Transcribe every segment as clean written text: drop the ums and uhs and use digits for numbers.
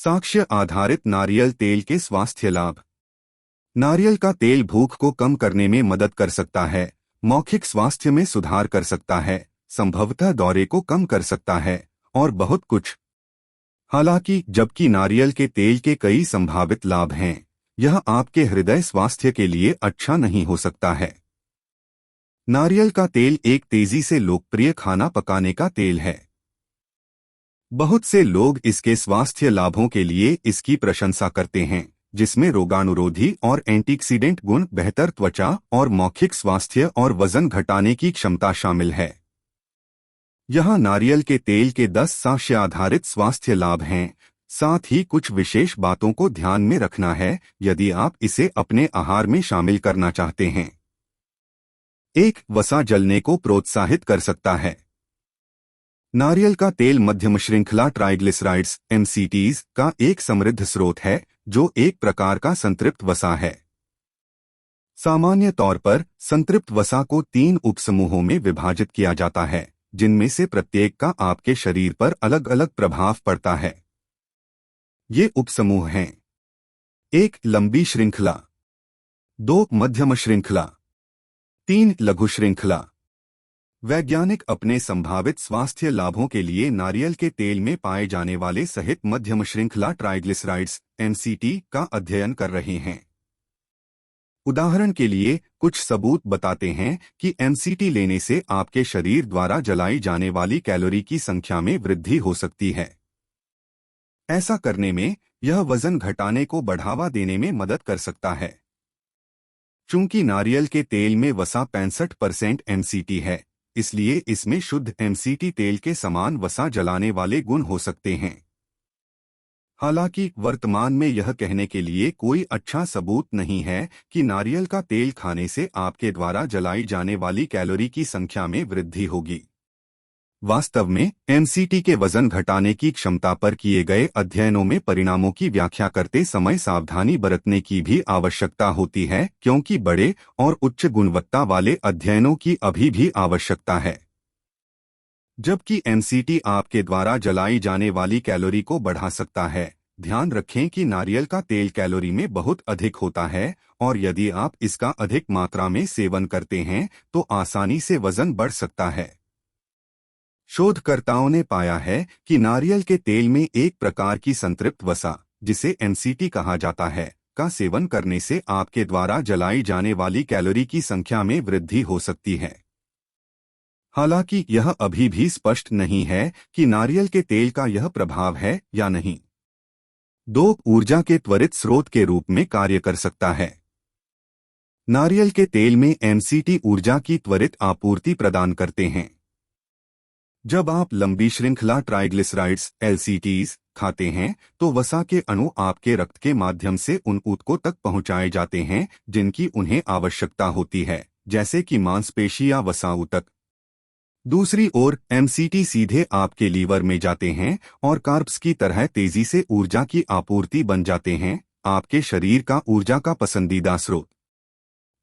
साक्ष्य आधारित नारियल तेल के स्वास्थ्य लाभ। नारियल का तेल भूख को कम करने में मदद कर सकता है, मौखिक स्वास्थ्य में सुधार कर सकता है, संभवतः दौरे को कम कर सकता है और बहुत कुछ। हालांकि जबकि नारियल के तेल के कई संभावित लाभ हैं, यह आपके हृदय स्वास्थ्य के लिए अच्छा नहीं हो सकता है। नारियल का तेल एक तेजी से लोकप्रिय खाना पकाने का तेल है। बहुत से लोग इसके स्वास्थ्य लाभों के लिए इसकी प्रशंसा करते हैं, जिसमें रोगाणुरोधी और एंटीऑक्सीडेंट गुण, बेहतर त्वचा और मौखिक स्वास्थ्य और वजन घटाने की क्षमता शामिल है। यहाँ नारियल के तेल के 10 साक्ष्य आधारित स्वास्थ्य लाभ हैं। साथ ही कुछ विशेष बातों को ध्यान में रखना है यदि आप इसे अपने आहार में शामिल करना चाहते हैं। 1. वसा जलने को प्रोत्साहित कर सकता है। नारियल का तेल मध्यम श्रृंखला ट्राइग्लिसराइड्स (MCTs) का एक समृद्ध स्रोत है, जो एक प्रकार का संतृप्त वसा है। सामान्य तौर पर संतृप्त वसा को 3 उपसमूहों में विभाजित किया जाता है, जिनमें से प्रत्येक का आपके शरीर पर अलग अलग प्रभाव पड़ता है। ये उपसमूह हैं: 1. लंबी श्रृंखला, 2. मध्यम श्रृंखला, 3. लघु श्रृंखला। वैज्ञानिक अपने संभावित स्वास्थ्य लाभों के लिए नारियल के तेल में पाए जाने वाले सहित मध्यम श्रृंखला ट्राइग्लिसराइड्स (MCT) का अध्ययन कर रहे हैं। उदाहरण के लिए, कुछ सबूत बताते हैं कि MCT लेने से आपके शरीर द्वारा जलाई जाने वाली कैलोरी की संख्या में वृद्धि हो सकती है। ऐसा करने में यह वजन घटाने को बढ़ावा देने में मदद कर सकता है। चूंकि नारियल के तेल में वसा 65% MCT है, इसलिए इसमें शुद्ध MCT तेल के समान वसा जलाने वाले गुण हो सकते हैं। हालांकि वर्तमान में यह कहने के लिए कोई अच्छा सबूत नहीं है कि नारियल का तेल खाने से आपके द्वारा जलाई जाने वाली कैलोरी की संख्या में वृद्धि होगी। वास्तव में MCT के वजन घटाने की क्षमता पर किए गए अध्ययनों में परिणामों की व्याख्या करते समय सावधानी बरतने की भी आवश्यकता होती है, क्योंकि बड़े और उच्च गुणवत्ता वाले अध्ययनों की अभी भी आवश्यकता है। जबकि MCT आपके द्वारा जलाई जाने वाली कैलोरी को बढ़ा सकता है, ध्यान रखें कि नारियल का तेल कैलोरी में बहुत अधिक होता है और यदि आप इसका अधिक मात्रा में सेवन करते हैं तो आसानी से वजन बढ़ सकता है। शोधकर्ताओं ने पाया है कि नारियल के तेल में एक प्रकार की संतृप्त वसा, जिसे MCT कहा जाता है, का सेवन करने से आपके द्वारा जलाई जाने वाली कैलोरी की संख्या में वृद्धि हो सकती है। हालांकि यह अभी भी स्पष्ट नहीं है कि नारियल के तेल का यह प्रभाव है या नहीं। 2. ऊर्जा के त्वरित स्रोत के रूप में कार्य कर सकता है। नारियल के तेल में MCT ऊर्जा की त्वरित आपूर्ति प्रदान करते हैं। जब आप लंबी श्रृंखला ट्राइग्लिसराइड्स (LCTs) खाते हैं तो वसा के अणु आपके रक्त के माध्यम से उन ऊतकों तक पहुंचाए जाते हैं जिनकी उन्हें आवश्यकता होती है, जैसे कि मांसपेशी या वसा ऊतक। दूसरी ओर MCT सीधे आपके लीवर में जाते हैं और कार्ब्स की तरह तेजी से ऊर्जा की आपूर्ति बन जाते हैं, आपके शरीर का ऊर्जा का पसंदीदा स्रोत।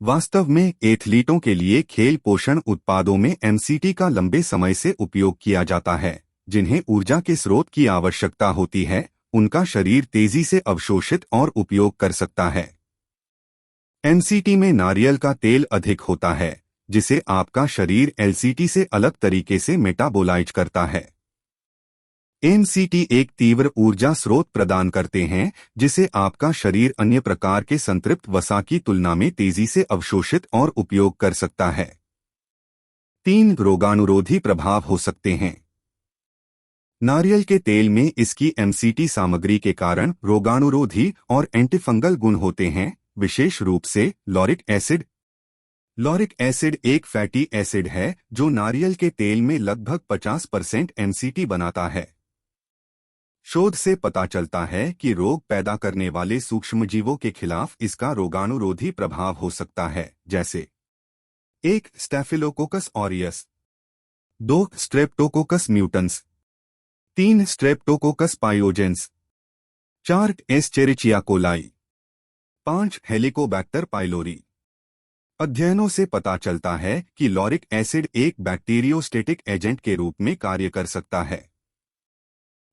वास्तव में एथलीटों के लिए खेल पोषण उत्पादों में MCT का लंबे समय से उपयोग किया जाता है, जिन्हें ऊर्जा के स्रोत की आवश्यकता होती है, उनका शरीर तेजी से अवशोषित और उपयोग कर सकता है। MCT में नारियल का तेल अधिक होता है, जिसे आपका शरीर LCT से अलग तरीके से मेटाबोलाइज करता है। MCT एक तीव्र ऊर्जा स्रोत प्रदान करते हैं, जिसे आपका शरीर अन्य प्रकार के संतृप्त वसा की तुलना में तेजी से अवशोषित और उपयोग कर सकता है। 3. रोगाणुरोधी प्रभाव हो सकते हैं। नारियल के तेल में इसकी MCT सामग्री के कारण रोगाणुरोधी और एंटीफंगल गुण होते हैं, विशेष रूप से लॉरिक एसिड। लॉरिक एसिड एक फैटी एसिड है जो नारियल के तेल में लगभग 50% MCT बनाता है। शोध से पता चलता है कि रोग पैदा करने वाले सूक्ष्मजीवों के खिलाफ इसका रोगाणुरोधी प्रभाव हो सकता है, जैसे 1. Staphylococcus aureus, 2. Streptococcus mutans, 3. Streptococcus pyogenes, 4. Escherichia coli, 5. Helicobacter pylori. अध्ययनों से पता चलता है कि लॉरिक एसिड एक बैक्टीरियोस्टेटिक एजेंट के रूप में कार्य कर सकता है।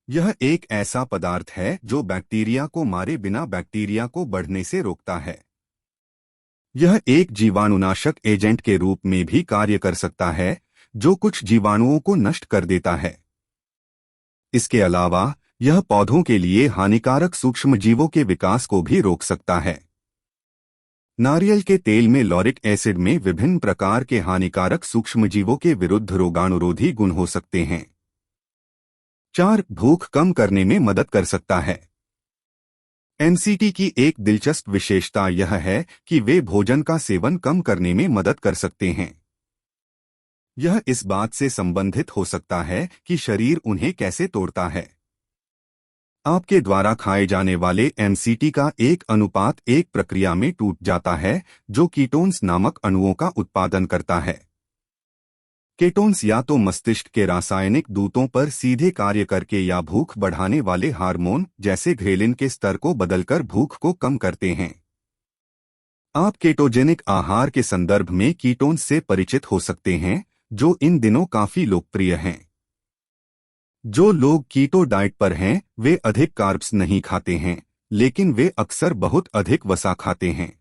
यह एक ऐसा पदार्थ है जो बैक्टीरिया को मारे बिना बैक्टीरिया को बढ़ने से रोकता है। यह एक जीवाणुनाशक एजेंट के रूप में भी कार्य कर सकता है, जो कुछ जीवाणुओं को नष्ट कर देता है। इसके अलावा यह पौधों के लिए हानिकारक सूक्ष्मजीवों के विकास को भी रोक सकता है। नारियल के तेल में लॉरिक एसिड में विभिन्न प्रकार के हानिकारक सूक्ष्मजीवों के विरुद्ध रोगाणुरोधी गुण हो सकते हैं। 4. भूख कम करने में मदद कर सकता है। एमसीटी की एक दिलचस्प विशेषता यह है कि वे भोजन का सेवन कम करने में मदद कर सकते हैं। यह इस बात से संबंधित हो सकता है कि शरीर उन्हें कैसे तोड़ता है। आपके द्वारा खाए जाने वाले एमसीटी का एक अनुपात एक प्रक्रिया में टूट जाता है, जो कीटोन्स नामक अणुओं का उत्पादन करता है। कीटोन्स या तो मस्तिष्क के रासायनिक दूतों पर सीधे कार्य करके या भूख बढ़ाने वाले हार्मोन जैसे घ्रेलिन के स्तर को बदलकर भूख को कम करते हैं। आप केटोजेनिक आहार के संदर्भ में कीटोन्स से परिचित हो सकते हैं, जो इन दिनों काफी लोकप्रिय हैं। जो लोग कीटो डाइट पर हैं, वे अधिक कार्ब्स नहीं खाते हैं, लेकिन वे अक्सर बहुत अधिक वसा खाते हैं।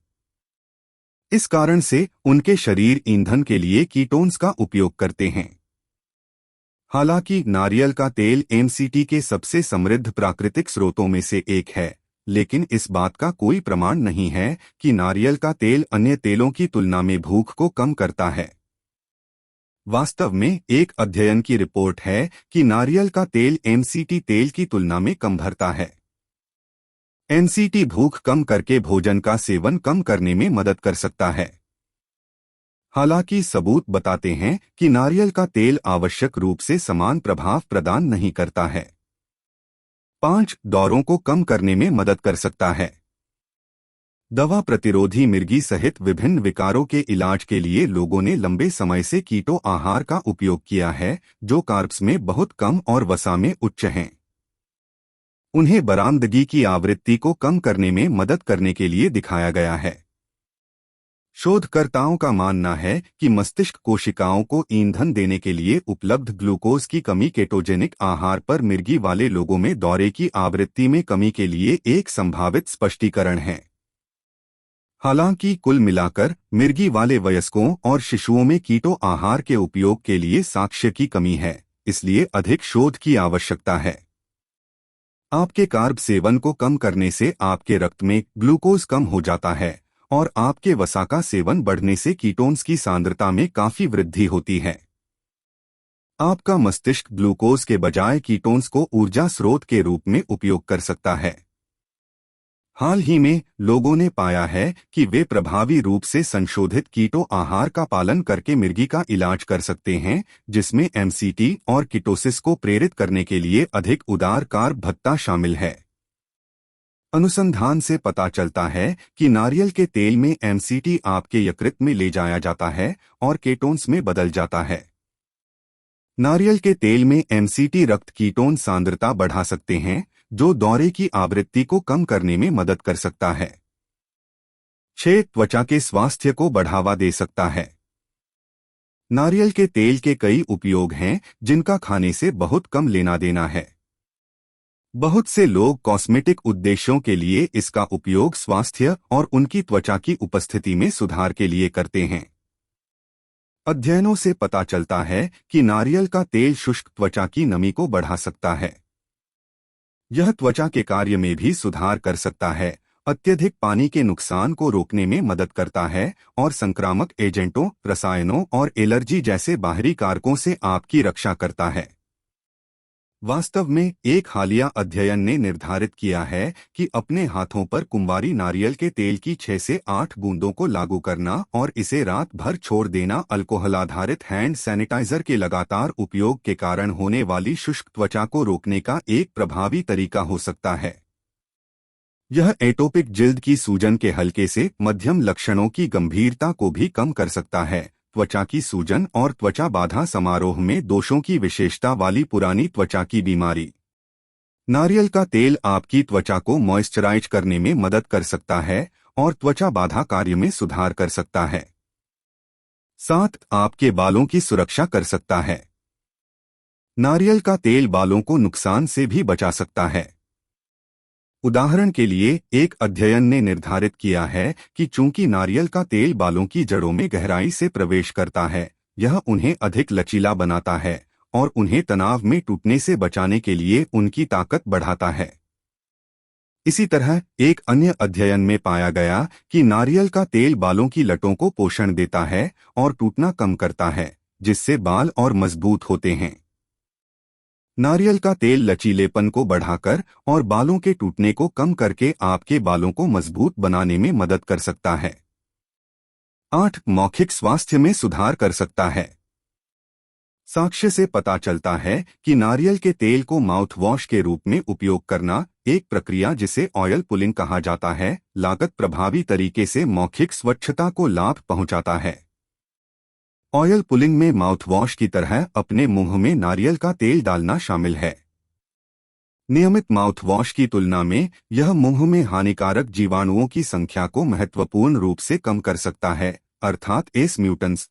इस कारण से उनके शरीर ईंधन के लिए कीटोन्स का उपयोग करते हैं। हालांकि नारियल का तेल एमसीटी के सबसे समृद्ध प्राकृतिक स्रोतों में से एक है, लेकिन इस बात का कोई प्रमाण नहीं है कि नारियल का तेल अन्य तेलों की तुलना में भूख को कम करता है। वास्तव में एक अध्ययन की रिपोर्ट है कि नारियल का तेल एमसीटी तेल की तुलना में कम भरता है। एमसीटी भूख कम करके भोजन का सेवन कम करने में मदद कर सकता है। हालांकि सबूत बताते हैं कि नारियल का तेल आवश्यक रूप से समान प्रभाव प्रदान नहीं करता है। 5. दौरों को कम करने में मदद कर सकता है। दवा प्रतिरोधी मिर्गी सहित विभिन्न विकारों के इलाज के लिए लोगों ने लंबे समय से कीटो आहार का उपयोग किया है, जो कार्ब्स में बहुत कम और वसा में उच्च हैं। उन्हें बरामदगी की आवृत्ति को कम करने में मदद करने के लिए दिखाया गया है। शोधकर्ताओं का मानना है कि मस्तिष्क कोशिकाओं को ईंधन देने के लिए उपलब्ध ग्लूकोज की कमी केटोजेनिक आहार पर मिर्गी वाले लोगों में दौरे की आवृत्ति में कमी के लिए एक संभावित स्पष्टीकरण है। हालांकि कुल मिलाकर मिर्गी वाले वयस्कों और शिशुओं में कीटो आहार के उपयोग के लिए साक्ष्य की कमी है, इसलिए अधिक शोध की आवश्यकता है। आपके कार्ब सेवन को कम करने से आपके रक्त में ग्लूकोज कम हो जाता है और आपके वसा का सेवन बढ़ने से कीटोन्स की सांद्रता में काफी वृद्धि होती है। आपका मस्तिष्क ग्लूकोज के बजाय कीटोन्स को ऊर्जा स्रोत के रूप में उपयोग कर सकता है। हाल ही में लोगों ने पाया है कि वे प्रभावी रूप से संशोधित कीटो आहार का पालन करके मिर्गी का इलाज कर सकते हैं, जिसमें एमसीटी और कीटोसिस को प्रेरित करने के लिए अधिक उदार कार्ब भत्ता शामिल है। अनुसंधान से पता चलता है कि नारियल के तेल में एमसीटी आपके यकृत में ले जाया जाता है और केटोन्स में बदल जाता है। नारियल के तेल में एमसीटी रक्त कीटोन सांद्रता बढ़ा सकते हैं, जो दौरे की आवृत्ति को कम करने में मदद कर सकता है। 6. त्वचा के स्वास्थ्य को बढ़ावा दे सकता है। नारियल के तेल के कई उपयोग हैं, जिनका खाने से बहुत कम लेना देना है। बहुत से लोग कॉस्मेटिक उद्देश्यों के लिए इसका उपयोग स्वास्थ्य और उनकी त्वचा की उपस्थिति में सुधार के लिए करते हैं। अध्ययनों से पता चलता है कि नारियल का तेल शुष्क त्वचा की नमी को बढ़ा सकता है। यह त्वचा के कार्य में भी सुधार कर सकता है, अत्यधिक पानी के नुकसान को रोकने में मदद करता है और संक्रामक एजेंटों, रसायनों और एलर्जी जैसे बाहरी कारकों से आपकी रक्षा करता है। वास्तव में एक हालिया अध्ययन ने निर्धारित किया है कि अपने हाथों पर कुंवारी नारियल के तेल की 6 से 8 बूंदों को लागू करना और इसे रात भर छोड़ देना अल्कोहल आधारित हैंड सैनिटाइजर के लगातार उपयोग के कारण होने वाली शुष्क त्वचा को रोकने का एक प्रभावी तरीका हो सकता है। यह एटोपिक जिल्द की सूजन के हल्के से मध्यम लक्षणों की गंभीरता को भी कम कर सकता है। त्वचा की सूजन और त्वचा बाधा समारोह में दोषों की विशेषता वाली पुरानी त्वचा की बीमारी। नारियल का तेल आपकी त्वचा को मॉइस्चराइज करने में मदद कर सकता है और त्वचा बाधा कार्य में सुधार कर सकता है। 7. आपके बालों की सुरक्षा कर सकता है। नारियल का तेल बालों को नुकसान से भी बचा सकता है। उदाहरण के लिए एक अध्ययन ने निर्धारित किया है कि चूंकि नारियल का तेल बालों की जड़ों में गहराई से प्रवेश करता है, यह उन्हें अधिक लचीला बनाता है और उन्हें तनाव में टूटने से बचाने के लिए उनकी ताकत बढ़ाता है। इसी तरह एक अन्य अध्ययन में पाया गया कि नारियल का तेल बालों की लटों को पोषण देता है और टूटना कम करता है, जिससे बाल और मजबूत होते हैं। नारियल का तेल लचीलेपन को बढ़ाकर और बालों के टूटने को कम करके आपके बालों को मजबूत बनाने में मदद कर सकता है। 8. मौखिक स्वास्थ्य में सुधार कर सकता है। साक्ष्य से पता चलता है कि नारियल के तेल को माउथ वॉश के रूप में उपयोग करना, एक प्रक्रिया जिसे ऑयल पुलिंग कहा जाता है, लागत प्रभावी तरीके से मौखिक स्वच्छता को लाभ पहुंचाता है। ऑयल पुलिंग में माउथवॉश की तरह अपने मुंह में नारियल का तेल डालना शामिल है। नियमित माउथवॉश की तुलना में यह मुंह में हानिकारक जीवाणुओं की संख्या को महत्वपूर्ण रूप से कम कर सकता है, अर्थात एस म्यूटेंट्स।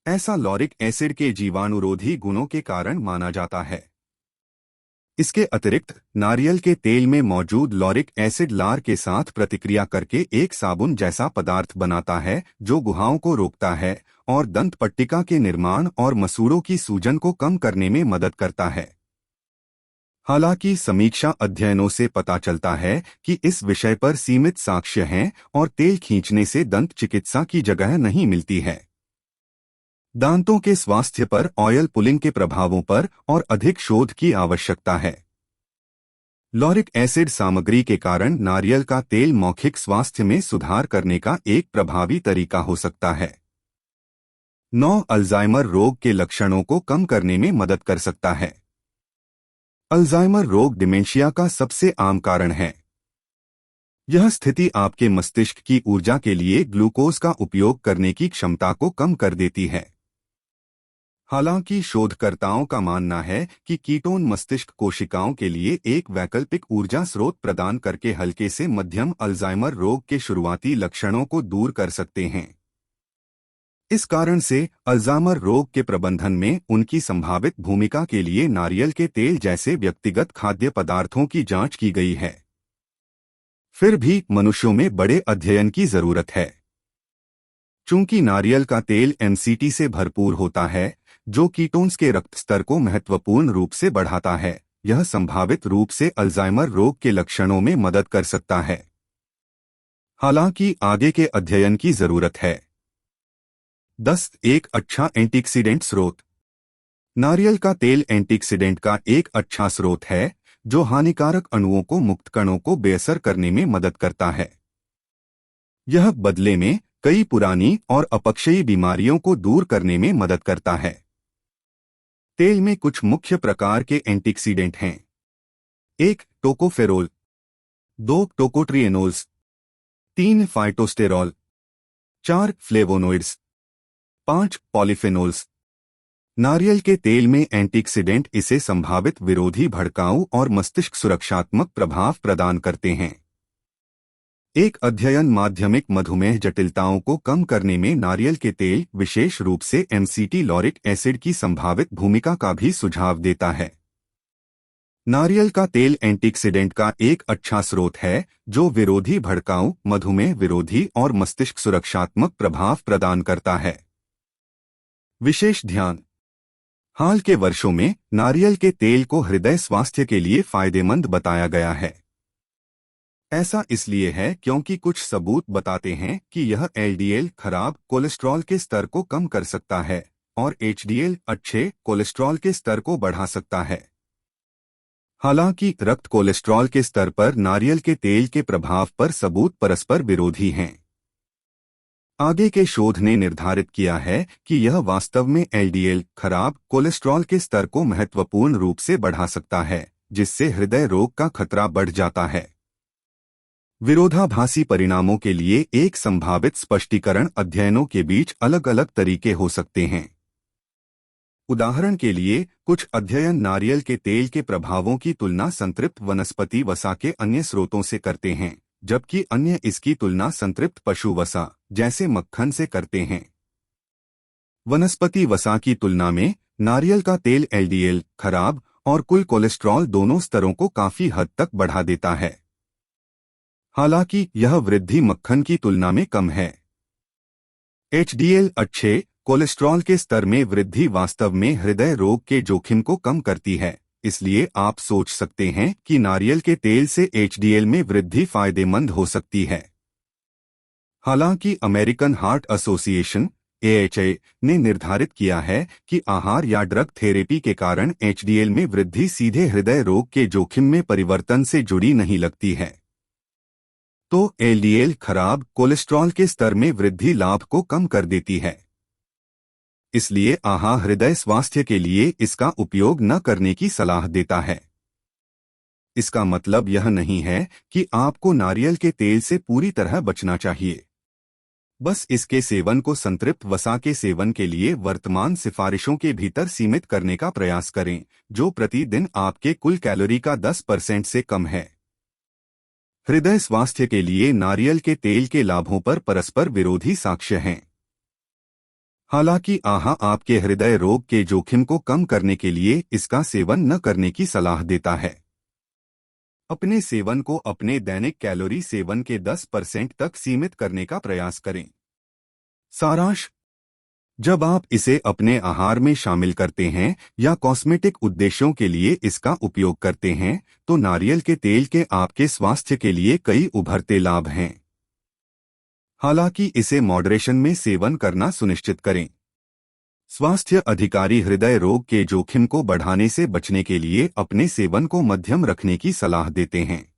ऐसा लॉरिक एसिड के जीवाणुरोधी गुणों के कारण माना जाता है। इसके अतिरिक्त नारियल के तेल में मौजूद लॉरिक एसिड लार के साथ प्रतिक्रिया करके एक साबुन जैसा पदार्थ बनाता है जो गुहाओं को रोकता है और दंत पट्टिका के निर्माण और मसूड़ों की सूजन को कम करने में मदद करता है। हालांकि समीक्षा अध्ययनों से पता चलता है कि इस विषय पर सीमित साक्ष्य हैं और तेल खींचने से दंत चिकित्सा की जगह नहीं मिलती है। दांतों के स्वास्थ्य पर ऑयल पुलिंग के प्रभावों पर और अधिक शोध की आवश्यकता है। लॉरिक एसिड सामग्री के कारण नारियल का तेल मौखिक स्वास्थ्य में सुधार करने का एक प्रभावी तरीका हो सकता है। 9. अल्जाइमर रोग के लक्षणों को कम करने में मदद कर सकता है। अल्जाइमर रोग डिमेंशिया का सबसे आम कारण है। यह स्थिति आपके मस्तिष्क की ऊर्जा के लिए ग्लूकोज का उपयोग करने की क्षमता को कम कर देती है। हालांकि शोधकर्ताओं का मानना है कि कीटोन मस्तिष्क कोशिकाओं के लिए एक वैकल्पिक ऊर्जा स्रोत प्रदान करके हल्के से मध्यम अल्जाइमर रोग के शुरुआती लक्षणों को दूर कर सकते हैं। इस कारण से अल्जाइमर रोग के प्रबंधन में उनकी संभावित भूमिका के लिए नारियल के तेल जैसे व्यक्तिगत खाद्य पदार्थों की जांच की गई है। फिर भी मनुष्यों में बड़े अध्ययन की जरूरत है। चूंकि नारियल का तेल एमसीटी से भरपूर होता है, जो कीटोन्स के रक्त स्तर को महत्वपूर्ण रूप से बढ़ाता है, यह संभावित रूप से अल्जाइमर रोग के लक्षणों में मदद कर सकता है। हालांकि आगे के अध्ययन की जरूरत है। 10. एक अच्छा एंटीऑक्सीडेंट स्रोत। नारियल का तेल एंटीऑक्सीडेंट का एक अच्छा स्रोत है जो हानिकारक अणुओं को मुक्त कणों को बेअसर करने में मदद करता है। यह बदले में कई पुरानी और अपक्षयी बीमारियों को दूर करने में मदद करता है। तेल में कुछ मुख्य प्रकार के एंटीऑक्सीडेंट हैं। 1. टोकोफेरोल, 2. टोकोट्रिएनोल्स, 3. फाइटोस्टेरॉल, 4. फ्लेवोनोइड्स, 5. पॉलीफेनोल्स। नारियल के तेल में एंटीऑक्सीडेंट इसे संभावित विरोधी भड़काऊ और मस्तिष्क सुरक्षात्मक प्रभाव प्रदान करते हैं। एक अध्ययन माध्यमिक मधुमेह जटिलताओं को कम करने में नारियल के तेल, विशेष रूप से एमसीटी लॉरिक एसिड की संभावित भूमिका का भी सुझाव देता है। नारियल का तेल एंटीऑक्सीडेंट का एक अच्छा स्रोत है जो विरोधी भड़काऊ, मधुमेह विरोधी और मस्तिष्क सुरक्षात्मक प्रभाव प्रदान करता है। विशेष ध्यान। हाल के वर्षों में नारियल के तेल को हृदय स्वास्थ्य के लिए फायदेमंद बताया गया है। ऐसा इसलिए है क्योंकि कुछ सबूत बताते हैं कि यह एलडीएल, खराब कोलेस्ट्रॉल के स्तर को कम कर सकता है और एचडीएल, अच्छे कोलेस्ट्रॉल के स्तर को बढ़ा सकता है। हालांकि रक्त कोलेस्ट्रॉल के स्तर पर नारियल के तेल के प्रभाव पर सबूत परस्पर विरोधी हैं। आगे के शोध ने निर्धारित किया है कि यह वास्तव में एलडीएल, खराब कोलेस्ट्रॉल के स्तर को महत्वपूर्ण रूप से बढ़ा सकता है, जिससे हृदय रोग का खतरा बढ़ जाता है। विरोधाभासी परिणामों के लिए एक संभावित स्पष्टीकरण अध्ययनों के बीच अलग अलग तरीके हो सकते हैं। उदाहरण के लिए, कुछ अध्ययन नारियल के तेल के प्रभावों की तुलना संतृप्त वनस्पति वसा के अन्य स्रोतों से करते हैं, जबकि अन्य इसकी तुलना संतृप्त पशु वसा, जैसे मक्खन से करते हैं। वनस्पति वसा की तुलना में नारियल का तेल एलडीएल, खराब और कुल कोलेस्ट्रॉल दोनों स्तरों को काफी हद तक बढ़ा देता है। हालांकि यह वृद्धि मक्खन की तुलना में कम है। एचडीएल अच्छे कोलेस्ट्रॉल के स्तर में वृद्धि वास्तव में हृदय रोग के जोखिम को कम करती है, इसलिए आप सोच सकते हैं कि नारियल के तेल से एचडीएल में वृद्धि फायदेमंद हो सकती है। हालांकि अमेरिकन हार्ट एसोसिएशन (AHA) ने निर्धारित किया है कि आहार या ड्रग थेरेपी के कारण एचडीएल में वृद्धि सीधे हृदय रोग के जोखिम में परिवर्तन से जुड़ी नहीं लगती है। तो एलडीएल खराब कोलेस्ट्रॉल के स्तर में वृद्धि लाभ को कम कर देती है। इसलिए आहार हृदय स्वास्थ्य के लिए इसका उपयोग न करने की सलाह देता है। इसका मतलब यह नहीं है कि आपको नारियल के तेल से पूरी तरह बचना चाहिए। बस इसके सेवन को संतृप्त वसा के सेवन के लिए वर्तमान सिफारिशों के भीतर सीमित करने का प्रयास करें, जो प्रतिदिन आपके कुल कैलोरी का 10% से कम है। हृदय स्वास्थ्य के लिए नारियल के तेल के लाभों पर परस्पर विरोधी साक्ष्य हैं। हालांकि आहार आपके हृदय रोग के जोखिम को कम करने के लिए इसका सेवन न करने की सलाह देता है। अपने सेवन को अपने दैनिक कैलोरी सेवन के 10% तक सीमित करने का प्रयास करें। सारांश: जब आप इसे अपने आहार में शामिल करते हैं या कॉस्मेटिक उद्देश्यों के लिए इसका उपयोग करते हैं, तो नारियल के तेल के आपके स्वास्थ्य के लिए कई उभरते लाभ हैं। हालांकि इसे मॉडरेशन में सेवन करना सुनिश्चित करें। स्वास्थ्य अधिकारी हृदय रोग के जोखिम को बढ़ाने से बचने के लिए अपने सेवन को मध्यम रखने की सलाह देते हैं।